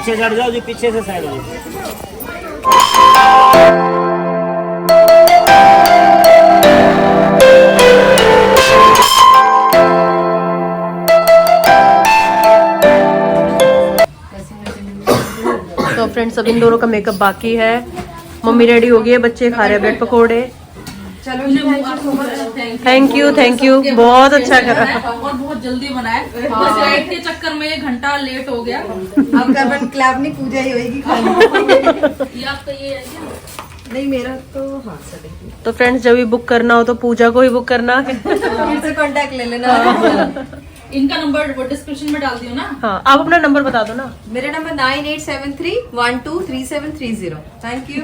पीछे चढ़ जाओ जी, पीछे से साइड हो। तो फ्रेंड्स अब इन दोनों का मेकअप बाकी है। मम्मी रेडी हो गई है, बच्चे खा रहे हैं ब्रेड पकोड़े। चलो थैंक यू बहुत अच्छा करा। और बहुत जल्दी बनाया, बस लाइट के चक्कर में 1 घंटा लेट हो गया। आपका बट क्लब नहीं, पूजा ही होगी खाने। ये आपका ये है क्या? नहीं मेरा तो हाँ सर। तो फ्रेंड्स जब भी बुक करना हो तो पूजा को ही बुक करना है। इनसे कांटेक्ट ले लेना। इनका नंबर वो डिस्क्रिप्शन में डाल दियो ना। हाँ आप अपना नंबर बता दो ना। मेरा नंबर 9873123730। Thank you.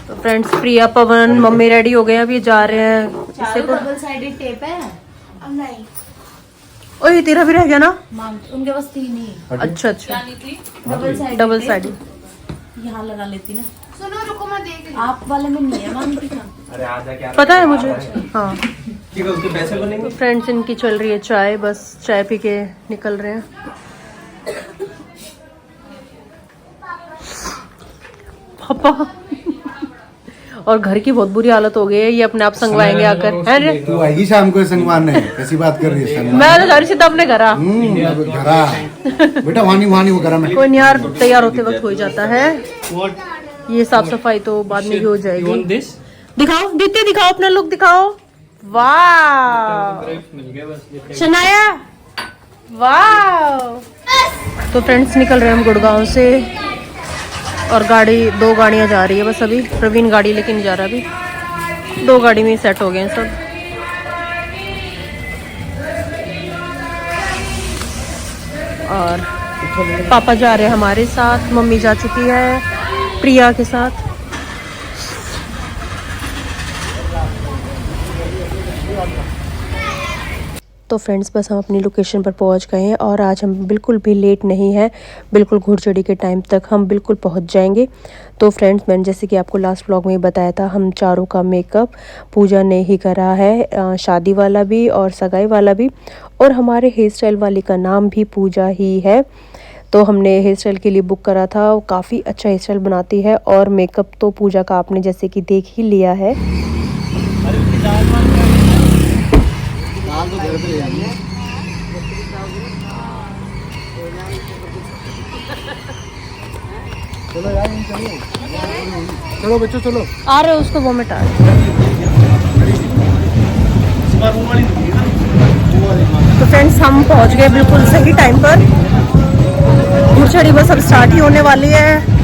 तो फ्रेंड्स प्रिया पवन मम्मी रेडी हो गए, अभी जा रहे हैं। डबल साइडेड टेप है। अब नहीं, ओए तेरा भी रह गया ना। उनके पास 3 ही। अच्छा अच्छा, क्या नहीं थी? डबल साइड यहाँ लगा लेती ना। सुनो रुको मैं देख रही आप वाले में नहीं है माम की। अरे आजा क्या पता है मुझे। हाँ ठीक है, उसके पैसे बनेंगे। तो फ्रेंड्स इनकी चल रही है चाय, बस चाय पी के निकल रहे हैं। पापा और घर की बहुत बुरी हालत हो गई है, ये अपने आप संगवाएंगे आकर है रे। तू आएगी शाम को संगवारने, कैसी बात कर रही है? मैं तो जा रही थी अपने घर। घरा बेटा वहां वो घरा में। कोई नहीं यार, तैयार होते वक्त हो ही जाता है। ये साफ सफाई तो बाद में भी हो जाएगी। दिखाओ दीदी, दिखाओ अपना लुक दिखाओ। वाह शनाया, वाह। तो फ्रेंड्स निकल रहे हैं हम गुड़गांव से, और गाड़ी 2 गाड़ियां जा रही है बस अभी। प्रवीण गाड़ी लेके नहीं जा रहा, अभी 2 गाड़ी में सेट हो गए हैं सब। और पापा जा रहे हैं हमारे साथ, मम्मी जा चुकी है प्रिया के साथ। तो फ्रेंड्स बस हम अपनी लोकेशन पर पहुंच गए हैं, और आज हम बिल्कुल भी लेट नहीं है, बिल्कुल घुड़चढ़ी के टाइम तक हम बिल्कुल पहुंच जाएंगे। तो फ्रेंड्स मैंने जैसे कि आपको लास्ट व्लॉग में बताया था, हम चारों का मेकअप पूजा ने ही करा है, शादी वाला भी और सगाई वाला भी, और हमारे हेयर स्टाइल वाली का नाम भी पूजा ही है। तो हमने हेयर स्टाइल के लिए बुक करा था, वो काफ़ी अच्छा हेयर स्टाइल बनाती है, और मेकअप तो पूजा का आपने जैसे कि देख ही लिया है। चलो बच्चों चलो। आ रहे हो उसको वोमिट आ रहा है। तो फ्रेंड्स हम पहुंच गए बिल्कुल सही टाइम पर। घुड़चढ़ी बस अब स्टार्ट ही होने वाली है।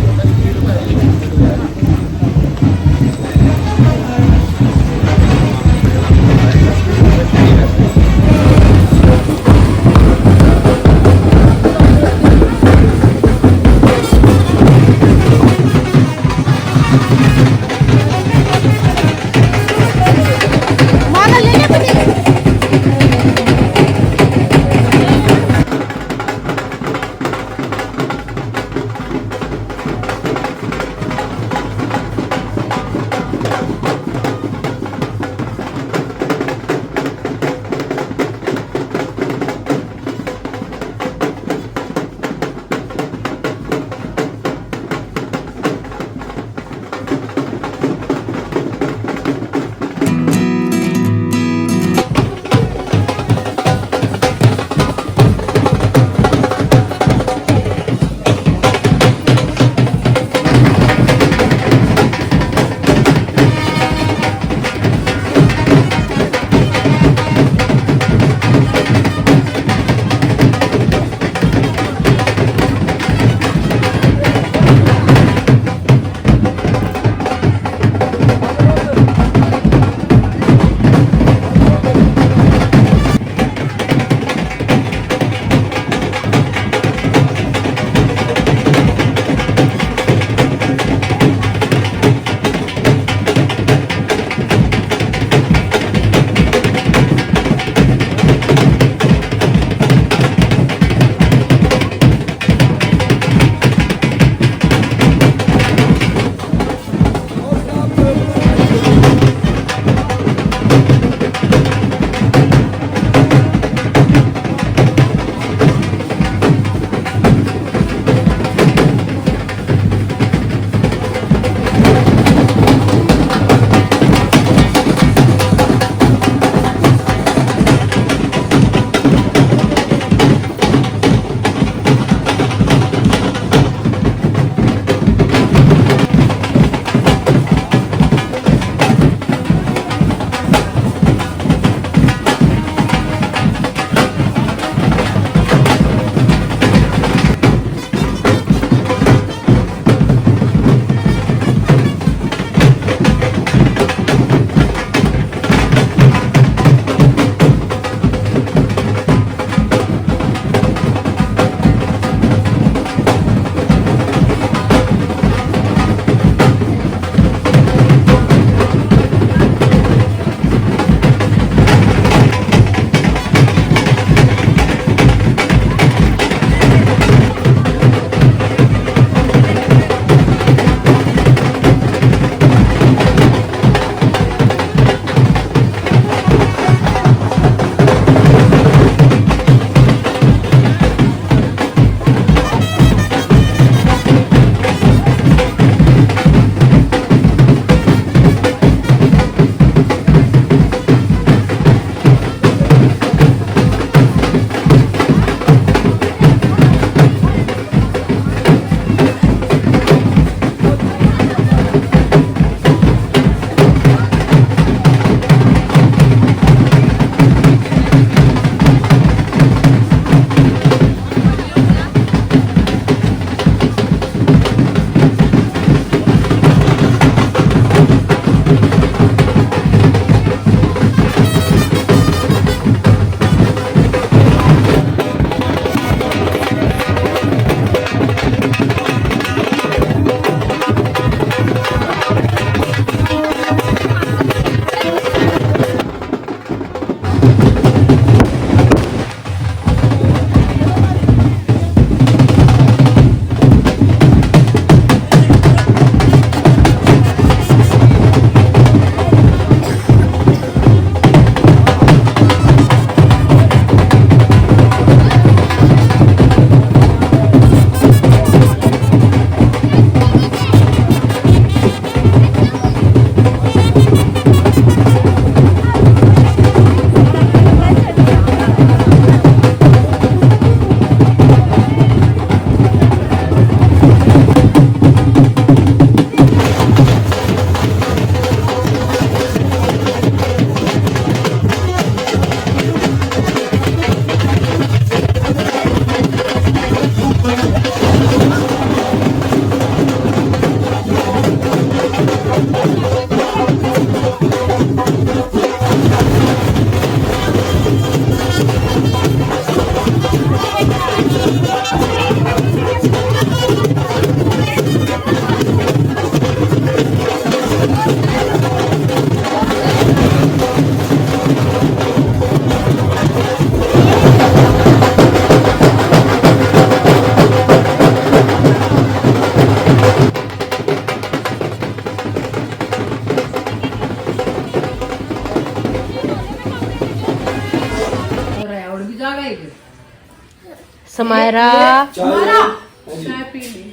समायरा चाय पी ली।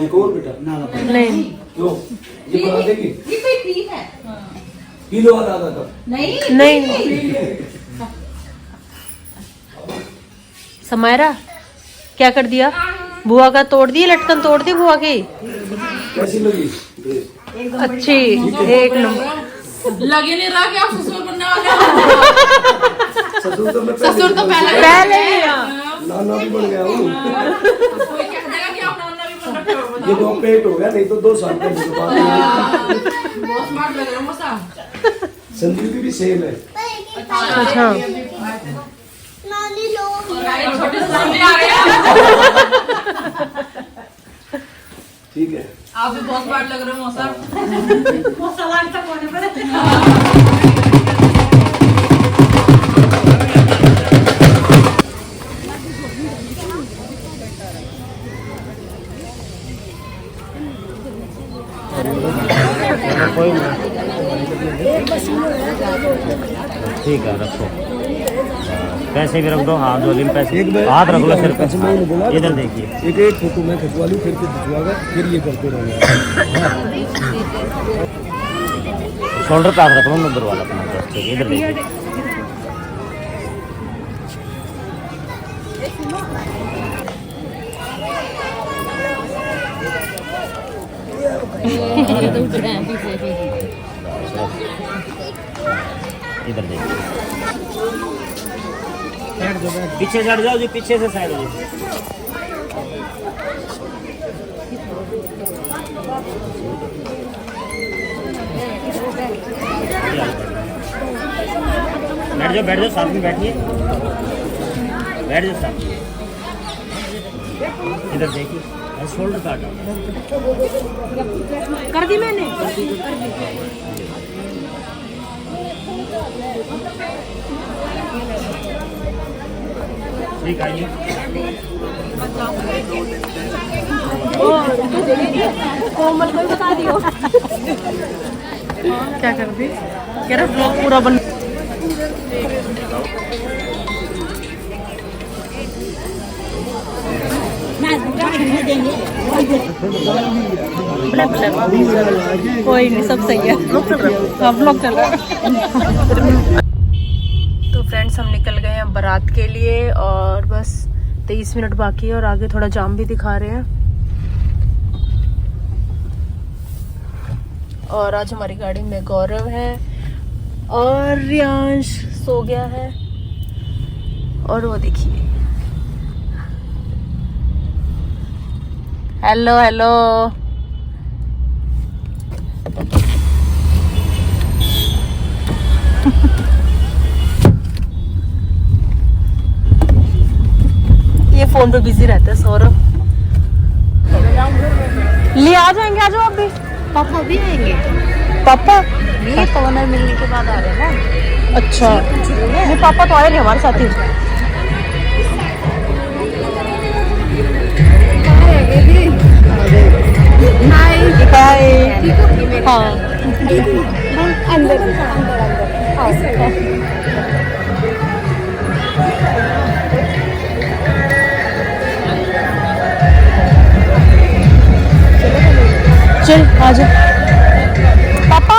एक और बेटा ना ना नहीं लो ये बना देंगे ये कोई पी है किलो आधा आधा कप नहीं नहीं समायरा क्या कर दिया? बुआ का तोड़ दिए, लटकन तोड़ दी बुआ की। कैसी लगी ड्रेस? अच्छी, एक नंबर। लगे नहीं रहा कि आप ससुर बनने वाले हो। ससुर तो मैं ससुर तो पहले ही नाना भी बन गया हूँ। कोई कह देगा कि आप नाना भी बन रखे हो। ये 2 पेट हो गया, नहीं तो 2 साल पहले के बाद बहुत स्मार्ट लग रहे हो मसा। संदीप भी सेम है। अच्छा नानी लो छोटे से सामने आ गया। ठीक है आप भी बहुत स्मार्ट लग रहे हो मौसा। ठीक है रखो, पैसे भी रख दो, हाथ वाली में पैसे, हाथ रख लो सिर पे। इधर देखिए, एक फोटो मैं खिंचवा लूँ, फिर खिंचवागा, फिर ये करते रहेंगे। शोल्डर पे हाथ रख लो, उधर वाला अपना बस, ठीक है। इधर देखिए, इधर देखिए, पीछे चढ़ जाओ जी, पीछे से साइड हो जाओ। बैठ जाओ साथ में, बैठिए, बैठ जाओ साथ में। इधर देखिए, शोल्डर काट कर दी मैंने। ठीक आइए। कोमल को बता दियो। क्या कर दी? कह रहा ब्लॉग पूरा बन। कोई नहीं, सब सही है। ब्लॉग चल रहा है। तो फ्रेंड्स हम निकल गए हैं बारात के लिए और बस 23 मिनट बाकी है और आगे थोड़ा जाम भी दिखा रहे हैं। और आज हमारी गाड़ी में गौरव है और रियांश सो गया है। और वो देखिए, हेलो हेलो। ये फोन पे बिजी रहता है सौरभ। ले आ जाएंगे, आ जाओ आप भी। पापा भी आएंगे। पापा ये पवनर मिलने के बाद आ रहे हैं ना। अच्छा, नहीं पापा तो आए नहीं हमारे साथ ही। हाय हाँ अंदर चल आजा पापा।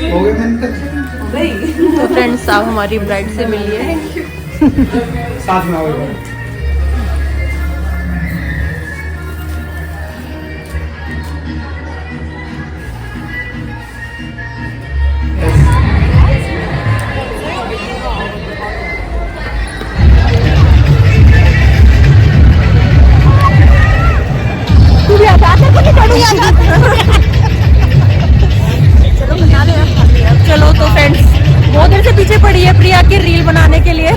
हो गए मैंने तक तो फ्रेंड्स आप हमारी ब्राइड से मिलिए। साथ में आओ। चलो तो फ्रेंड्स बहुत देर से पीछे पड़ी है प्रिया की रील बनाने के लिए,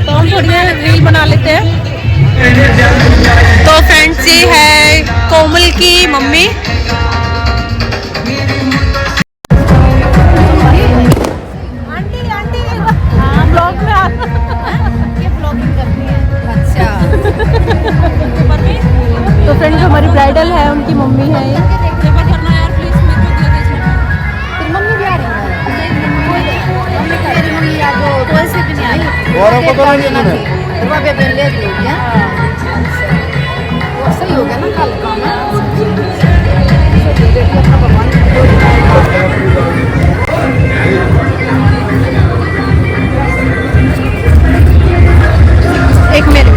तो हम थोड़ी देर रील बना लेते हैं। तो फ्रेंड्स ये है कोमल की मम्मी। आंटी आंटी हाँ ब्लॉग में ये ब्लॉगिंग करती है। अच्छा। तो फ्रेंड्स जो हमारी ब्राइडल है उनकी मम्मी है ये। से भी नहीं आया और को तो नहीं है रुपये पहले ले लिया वो सही हो गया ना कल काम है अपना भगवान एक मिनट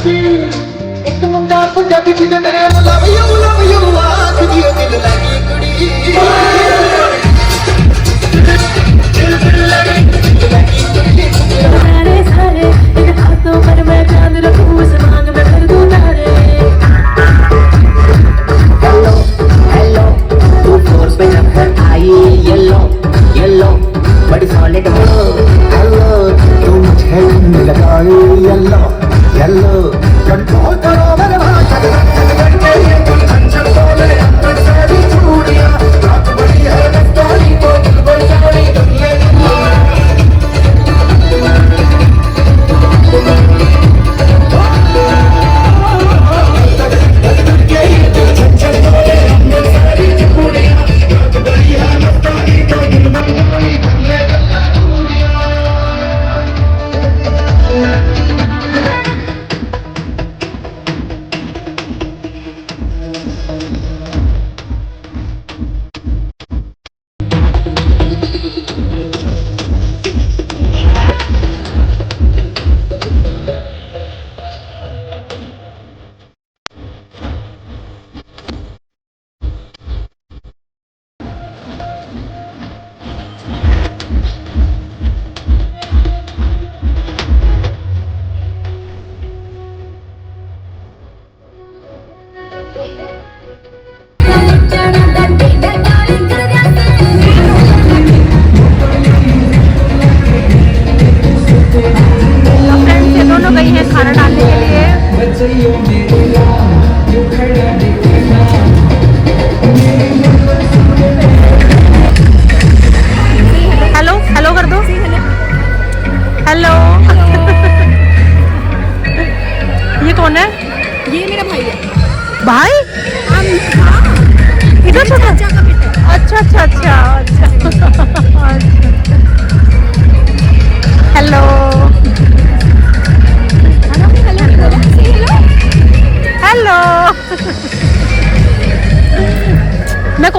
एक मुंडा पंजाबी जी ने मेरे लव यू आख दियो दिल लगी कुड़ी दिल लगी सारे सारे एक हाथों पर मैं चांद रखूं उस मांग में कर दूं तारे हेलो हेलो तू फोर्स पे जब घर आई येलो येलो बड़ी सॉलिड हो हेलो तू मुझे लगाई येलो येलो कंट्रोल करो मेरे भाई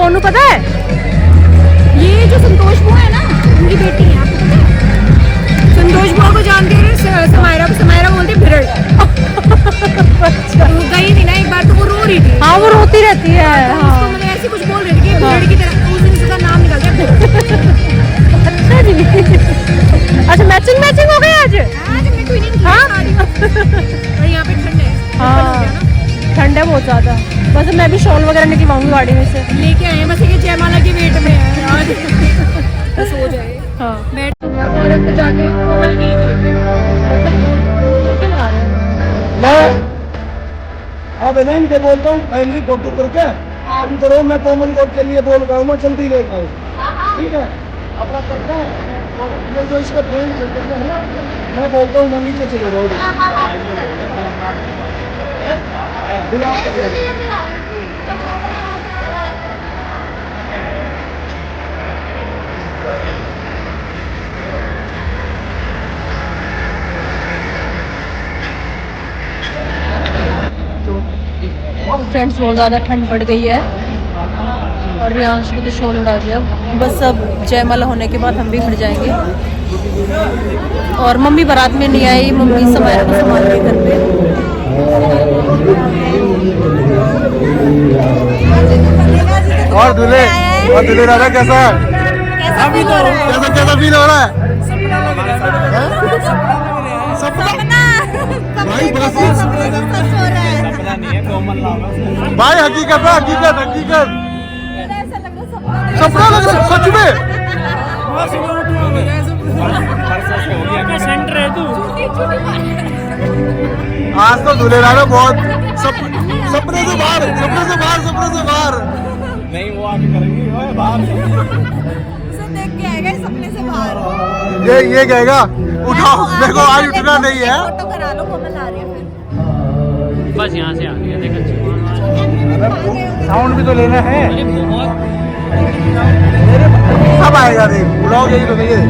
सोनू पता है, ये जो संतोष बुआ है ना, उनकी बेटी है, आपको पता है? संतोष बुआ को जानते हैं, समायरा बोलती भिरड़। वो गई थी ना एक बार, तो वो रो रही थी। हाँ, वो रोती रहती है। हाँ, मतलब ऐसे कुछ बोल रही थी कि भिरड़ की तरह। उस दिन उसका नाम निकल गया। अच्छा जी। अच्छा, मैचिंग हो गई आज। हाँ, और यहाँ पे ठंड है। हाँ, ठंड है बहुत ज्यादा। बस मैं भी शॉल वगैरह निकलवाऊंगी गाड़ी में से, लेके आए हैं। बस ये जयमाला की वेट में है आज। बस हो जाए। हाँ, बैठ जाके मैं अब है ना इनके बोलता हूँ फैमिली फोटो करके तुम करो, मैं कॉमन कोड के लिए बोल रहा हूँ, मैं जल्दी लेकर आऊँ। ठीक है, अपना करता है। ये जो इसका फ्रेंड है ना, मैं बोलता हूँ मम्मी से चले रोड फ्रेंड्स, बहुत ज़्यादा ठंड पड़ गई है और यहाँ से तो शोर उड़ा दिया। बस अब जयमाला होने के बाद हम भी घर जाएंगे। और मम्मी बारात में नहीं आई, मम्मी समायरा को संभाल रही घर पे। और दूल्हे राजा कैसा अभी तो कैसा फील हो रहा है? भाई भाई हकीकत है, हकीकत सपना लग रहा है सच में। आज तो दूल्हे राजा बहुत सपने से बाहर नहीं, वो आगे करेंगी बाहर देख के आएगा सपने से बाहर। ये कहेगा उठाओ, देखो आज उठना नहीं है। फोटो करा लो, कोमल आ रही है फिर। बस यहाँ से आ गया, देखो साउंड भी तो लेना है। सब आएगा, देख ब्लॉग यही तो नहीं है।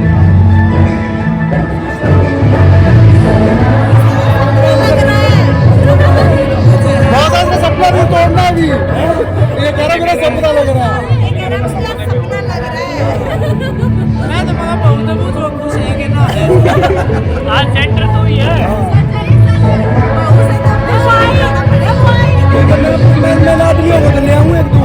सपना भी तोड़ना भी, ये कह रहा मेरा सपना लग रहा है। मैं तो मगर बहुत खुश है कि ना आज सेंटर तो ही है। मैं ना भी हो ले आऊं एक दो।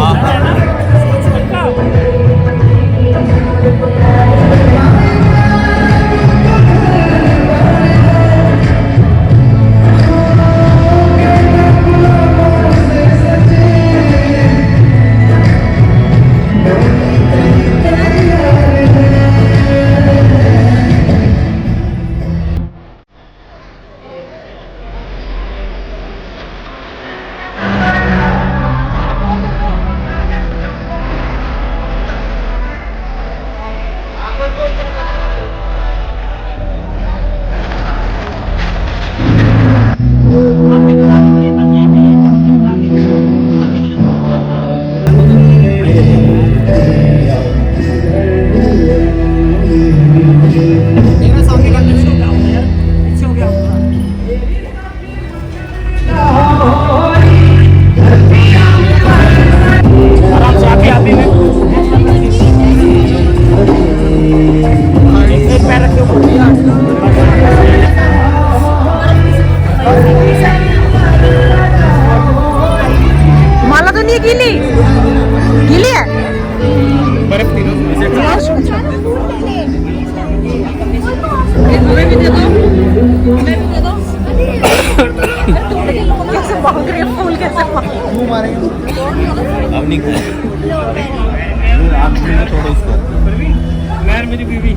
मेरी बीवी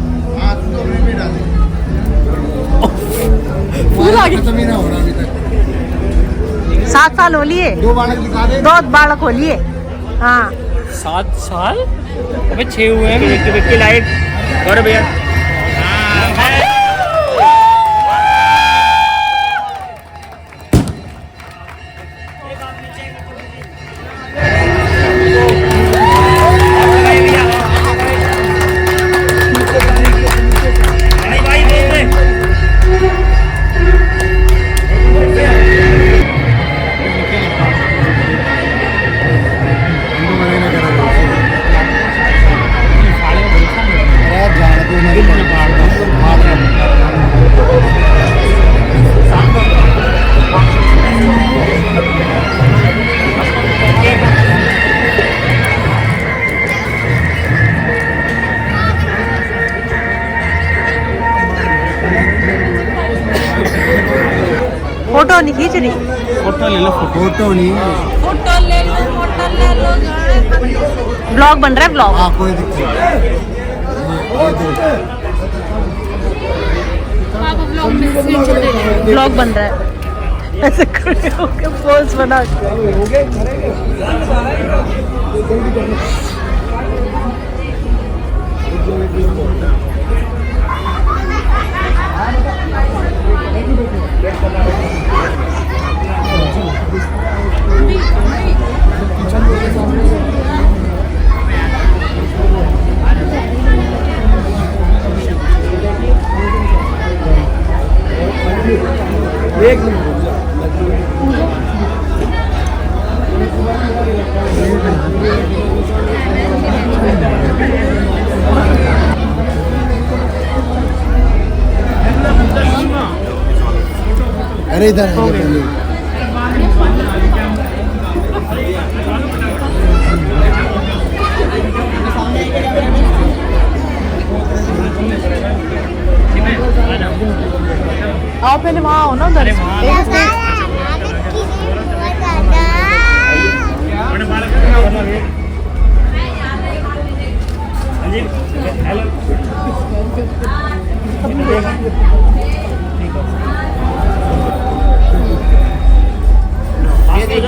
फूल आ गया। नहीं हो रहा अभी तक। 7 साल हो लिए, 2 बालक दिखा दे। 2 बालक हो लिए। हाँ 7 साल, अबे 6 हुए हैं। विक्की लाइट और भैया ले लो, फोटो नहीं। फोटो ले लो, फोटो ले लो। ब्लॉग बन रहा है, ब्लॉग। हाँ कोई दिक्कत नहीं। ब्लॉग बन रहा है। ऐसे खड़े होके पोज बना के। एक मिनट अरे इधर आओ पहले वहाँ आओ ना उधर।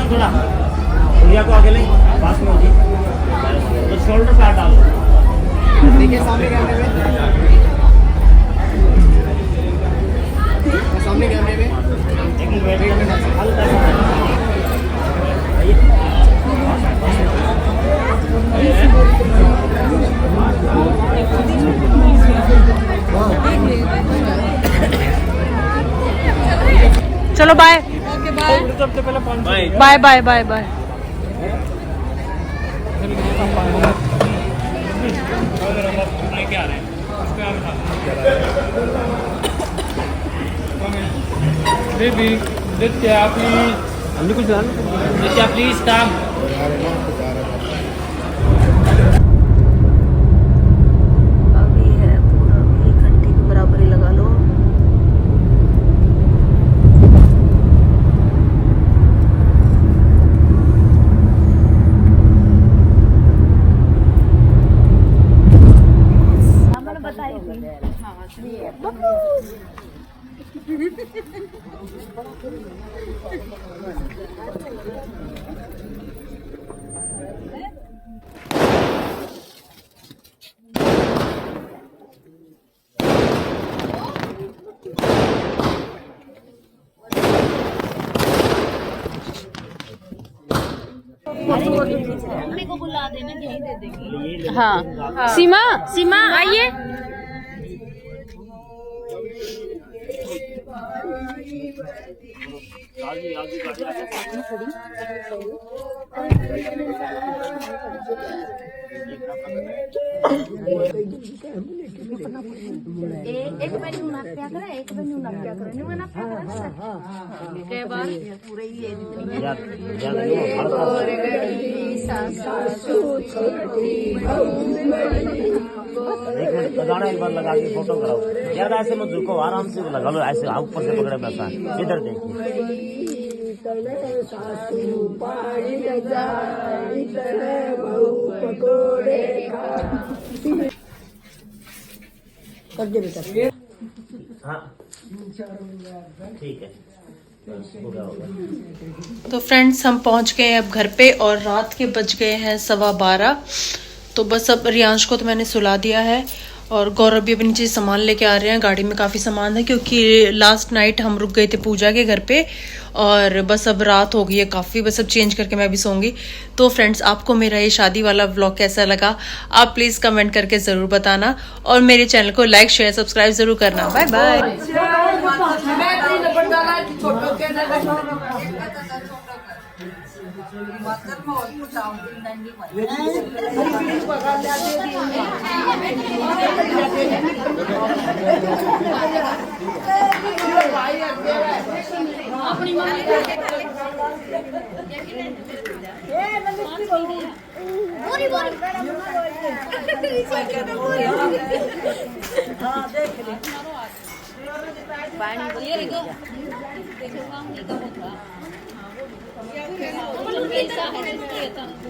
थोड़ा भैया को आगे ले, पास में होगी तो शोल्डर पे डालो। देखिए सामने कैमरे में, सामने कैमरे में चलो bye bye bye bye bye. Baby Nitya please, हमने कुछ जाना। नित्या प्लीज काम। अभी है पूरा 1 घंटे के बराबर ही लगा लो। को बुला देना, यहीं दे देंगे। हाँ सीमा, सीमा आइए। एक मेन्यू नाप क्या करे, एक मेन्यू नाप क्या करे, न्यू नाप क्या करे के बार पूरे ही है जितनी लगाना, एक बार लगा के फोटो कराओ। ज्यादा ऐसे मत झुको, आराम से लगा लो, ऐसे ऊपर से पकड़े में आसान। इधर देखिए, हाँ ठीक है। तो फ्रेंड्स हम पहुंच गए हैं अब घर पे और रात के बज गए हैं 12:15। तो बस अब रियांश को तो मैंने सुला दिया है और गौरव भी अपनी चीज़ सामान लेके आ रहे हैं। गाड़ी में काफ़ी सामान है क्योंकि लास्ट नाइट हम रुक गए थे पूजा के घर पे और बस अब रात हो गई है काफ़ी। बस अब चेंज करके मैं भी सोऊंगी। तो फ्रेंड्स आपको मेरा ये शादी वाला व्लॉग कैसा लगा आप प्लीज़ कमेंट करके ज़रूर बताना और मेरे चैनल को लाइक शेयर सब्सक्राइब ज़रूर करना। Bye bye. कैसा है